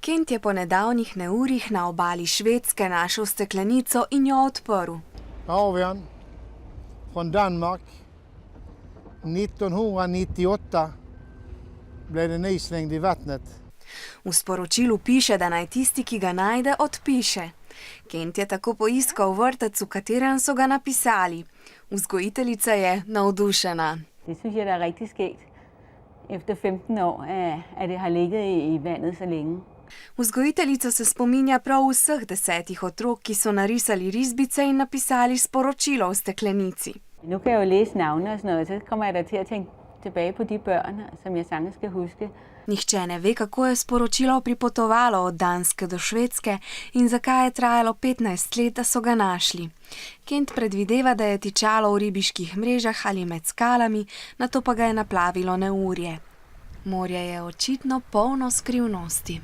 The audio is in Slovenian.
Kent je po nedavnih neurjih na obali Švedske našel steklenico in jo odprl. Avian från Danmark. 1998 blev den islängd i vattnet. V sporočilu piše, da naj tisti, ki ga najde, odpiše. Kent je tako poiskal vrtec, v katerem so ga napisali. Vzgojiteljica je navdušena. Det synes jeg, der er rigtig skægt. Efter 15 år, at det har ligget i vandet så længe. Vzgojiteljica se spominja prav vseh 10 otrok, ki so narisali risbice in napisali sporočilo v steklenici. Nu kan jeg jo læse navne og sådan noget, så kommer jeg da til at tænke tilbage på de børn, som jeg sagtens skal huske. Nihče ne ve, kako je sporočilo pripotovalo od Danske do Švedske in zakaj je trajalo 15 let, da so ga našli. Kent predvideva, da je tičalo v ribiških mrežah ali med skalami, nato pa ga je naplavilo neurje. Morje je očitno polno skrivnosti.